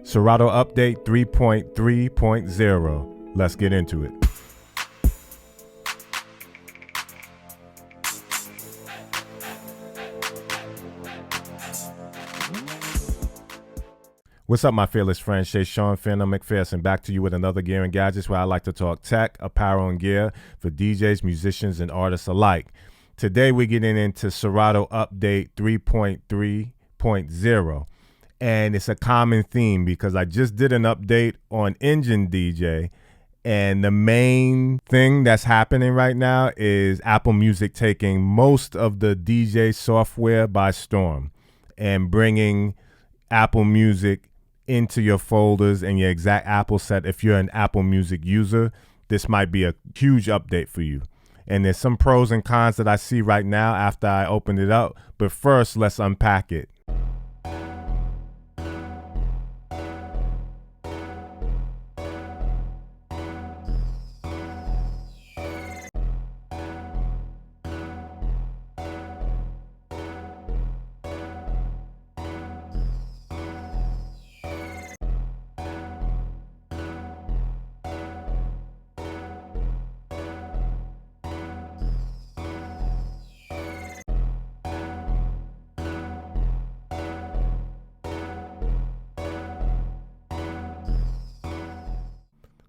Serato Update 3.3.0. Let's get into it. What's up, my fearless friend Shayshahn, PhearNone MacPherson, back to you with another Gear and Gadgets where I like to talk tech, apparel, and gear for DJs, musicians, and artists alike. Today we're getting into Serato Update 3.3.0, and it's a common theme because I just did an update on Engine DJ, and the main thing that's happening right now is Apple Music taking most of the DJ software by storm and bringing Apple Music into your folders and your exact Apple set. If you're an Apple Music user, this might be a huge update for you. And there's some pros and cons that I see right now after I opened it up. But first, let's unpack it.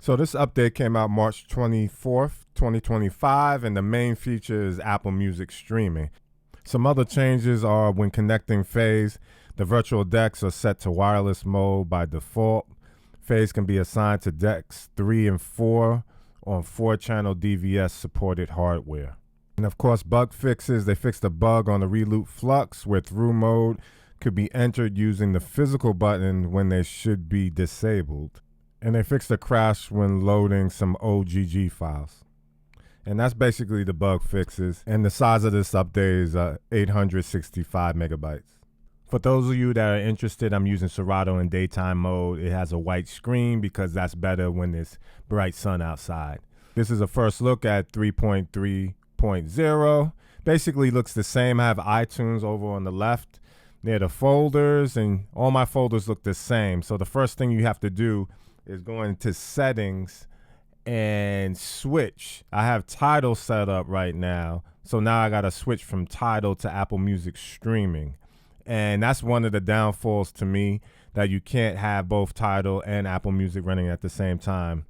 So this update came out March 24th, 2025, and the main feature is Apple Music streaming. Some other changes are when connecting phase, the virtual decks are set to wireless mode by default. Phase can be assigned to decks 3 and 4 on 4-channel DVS supported hardware. And of course, bug fixes. They fixed a bug on the reloop flux where through mode could be entered using the physical button when they should be disabled. And they fixed a crash when loading some OGG files. And that's basically the bug fixes. And the size of this update is 865 megabytes. For those of you that are interested, I'm using Serato in daytime mode. It has a white screen because that's better when there's bright sun outside. This is a first look at 3.3.0. Basically looks the same. I have iTunes over on the left near the folders, and all my folders look the same. So the first thing you have to do is go into settings and switch. I have Tidal set up right now, so now I gotta switch from Tidal to Apple Music streaming. And that's one of the downfalls to me, that you can't have both Tidal and Apple Music running at the same time.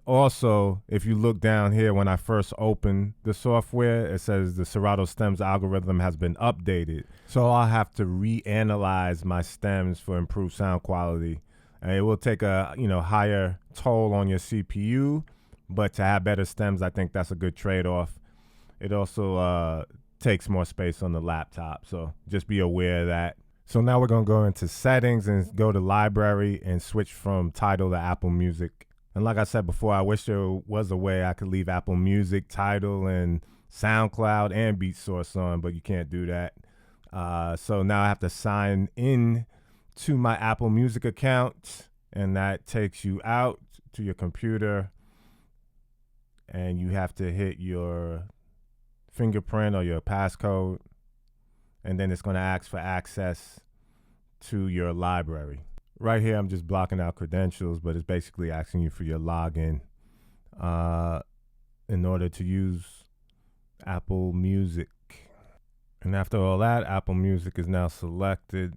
Also, if you look down here, when I first opened the software, it says the Serato stems algorithm has been updated. So I'll have to reanalyze my stems for improved sound quality. And it will take a higher toll on your CPU, but to have better stems, I think that's a good trade-off. It also takes more space on the laptop, so just be aware of that. So now we're going to go into settings and go to library and switch from Tidal to Apple Music. And like I said before, I wish there was a way I could leave Apple Music, Tidal, and SoundCloud and BeatSource on, but you can't do that. So now I have to sign in to my Apple Music account, and that takes you out to your computer, and you have to hit your fingerprint or your passcode, and then it's going to ask for access to your library. Right here I'm just blocking out credentials, but it's basically asking you for your login in order to use Apple Music. And after all that, Apple Music is now selected,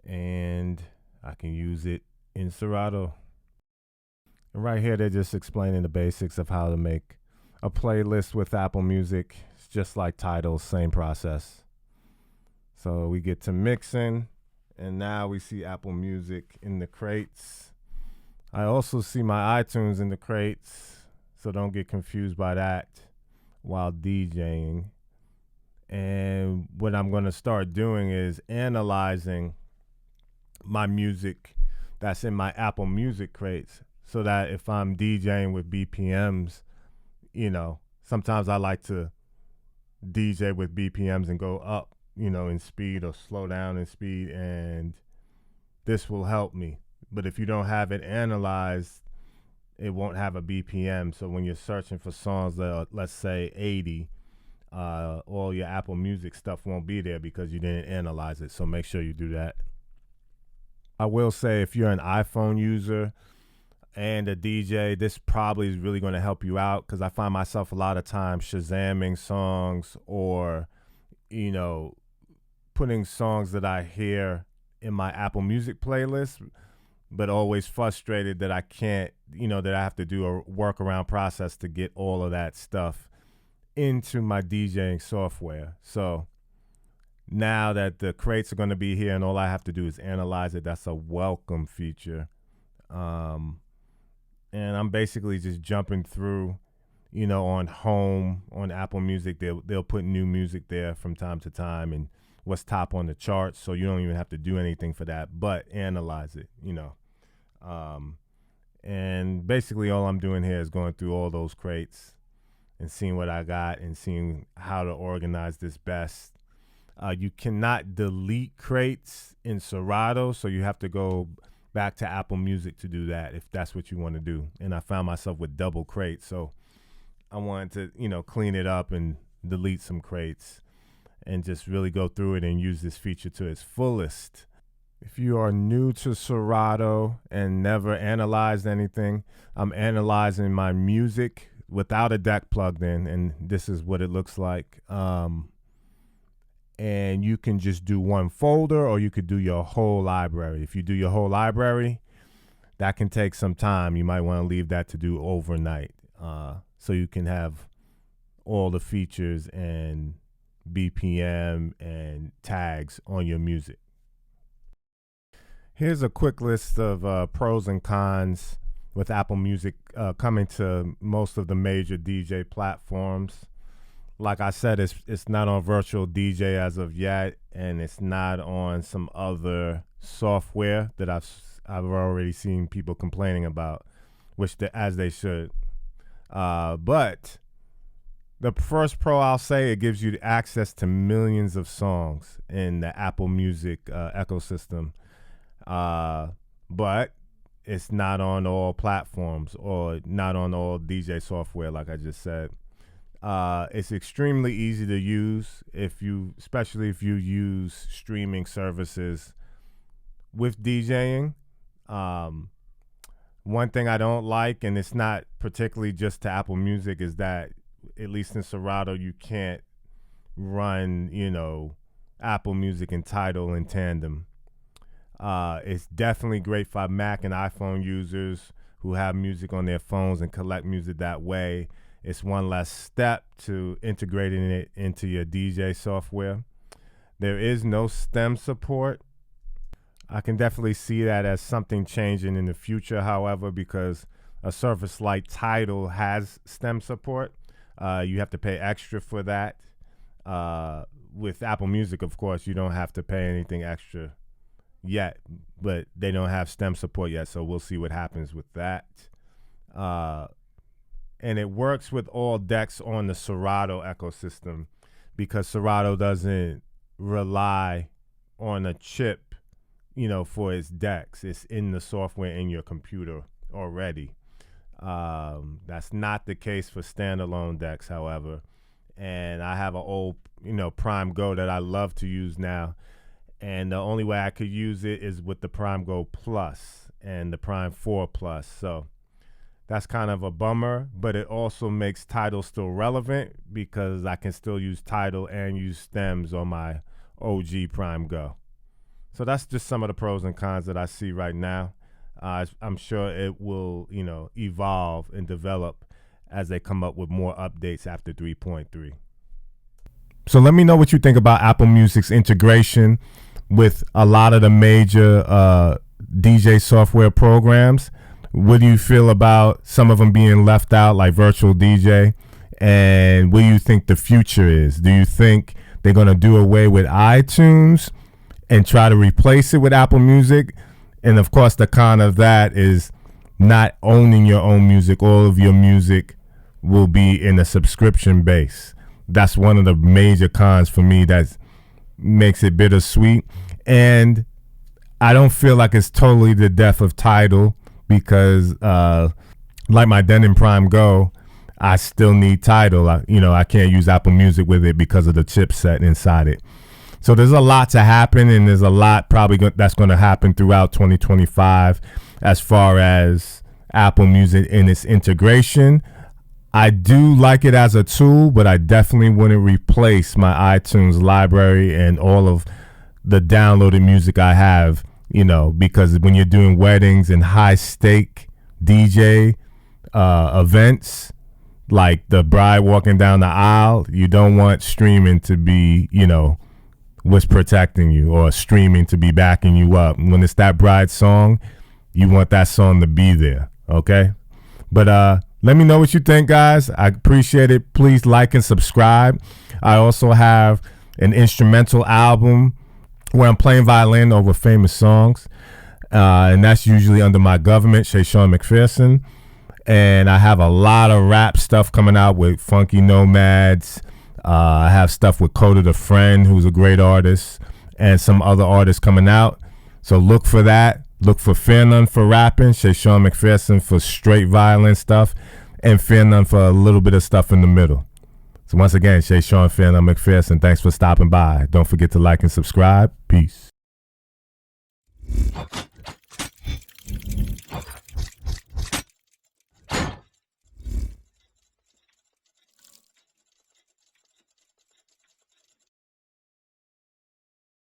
and I can use it in Serato. And right here, they're just explaining the basics of how to make a playlist with Apple Music. It's just like Tidal, same process. So we get to mixing, and now we see Apple Music in the crates. I also see my iTunes in the crates, so don't get confused by that while DJing. And what I'm going to start doing is analyzing my music that's in my Apple Music crates, so that if I'm DJing with BPMs, sometimes I like to DJ with BPMs and go up, in speed, or slow down in speed, and this will help me. But if you don't have it analyzed, it won't have a BPM. So when you're searching for songs that are, let's say, 80, all your Apple Music stuff won't be there because you didn't analyze it. So make sure you do that. I will say if you're an iPhone user and a DJ, this probably is really going to help you out, because I find myself a lot of times Shazamming songs, or, you know, putting songs that I hear in my Apple Music playlist, but always frustrated that I can't, that I have to do a workaround process to get all of that stuff into my DJing software. So now that the crates are going to be here and all I have to do is analyze it, that's a welcome feature. And I'm basically just jumping through, on home, on Apple Music. They'll put new music there from time to time and what's top on the charts. So you don't even have to do anything for that, but analyze it, and basically all I'm doing here is going through all those crates and seeing what I got and seeing how to organize this best. You cannot delete crates in Serato, so you have to go back to Apple Music to do that if that's what you want to do. And I found myself with double crates, so I wanted to, clean it up and delete some crates and just really go through it and use this feature to its fullest. If you are new to Serato and never analyzed anything, I'm analyzing my music without a deck plugged in, and this is what it looks like. And you can just do one folder, or you could do your whole library. If you do your whole library, that can take some time. You might want to leave that to do overnight, so you can have all the features and BPM and tags on your music. Here's a quick list of pros and cons with Apple Music coming to most of the major DJ platforms. Like I said, it's not on Virtual DJ as of yet, and it's not on some other software that I've already seen people complaining about, as they should. But the first pro, I'll say, it gives you access to millions of songs in the Apple Music ecosystem. But it's not on all platforms or not on all DJ software, like I just said. It's extremely easy to use especially if you use streaming services with DJing. One thing I don't like, and it's not particularly just to Apple Music, is that at least in Serato, you can't run, Apple Music and Tidal in tandem. It's definitely great for Mac and iPhone users who have music on their phones and collect music that way. It's one less step to integrating it into your DJ software. There is no stem support. I can definitely see that as something changing in the future, however, because a service like Tidal has stem support. You have to pay extra for that. With Apple Music, of course, you don't have to pay anything extra yet, but they don't have stem support yet, so we'll see what happens with that. And it works with all decks on the Serato ecosystem, because Serato doesn't rely on a chip, for its decks. It's in the software in your computer already. That's not the case for standalone decks, however. And I have an old, Prime Go that I love to use now. And the only way I could use it is with the Prime Go Plus and the Prime 4 Plus. So that's kind of a bummer, but it also makes Tidal still relevant, because I can still use Tidal and use stems on my OG Prime Go. So that's just some of the pros and cons that I see right now. I'm sure it will, evolve and develop as they come up with more updates after 3.3. So let me know what you think about Apple Music's integration with a lot of the major DJ software programs. What do you feel about some of them being left out, like Virtual DJ? And what do you think the future is? Do you think they're going to do away with iTunes and try to replace it with Apple Music? And of course, the con of that is not owning your own music. All of your music will be in a subscription base. That's one of the major cons for me that makes it bittersweet. And I don't feel like it's totally the death of Tidal, because like my Denon Prime Go, I still need Tidal. I can't use Apple Music with it because of the chipset inside it. So there's a lot to happen, and there's a lot probably that's going to happen throughout 2025 as far as Apple Music and its integration. I do like it as a tool, but I definitely wouldn't replace my iTunes library and all of the downloaded music I have, because when you're doing weddings and high stake DJ events, like the bride walking down the aisle, you don't want streaming to be, what's protecting you, or streaming to be backing you up. When it's that bride song, you want that song to be there, okay? But let me know what you think, guys. I appreciate it. Please like and subscribe. I also have an instrumental album where I'm playing violin over famous songs, and that's usually under my government, Shayshahn MacPherson. And I have a lot of rap stuff coming out with Funky Nomads. I have stuff with Coda the Friend, who's a great artist, and some other artists coming out. So look for that. Look for PhearNone for rapping, Shayshahn MacPherson for straight violin stuff, and PhearNone for a little bit of stuff in the middle. So once again, Shayshahn, PhearNone MacPherson, thanks for stopping by. Don't forget to like and subscribe. Peace.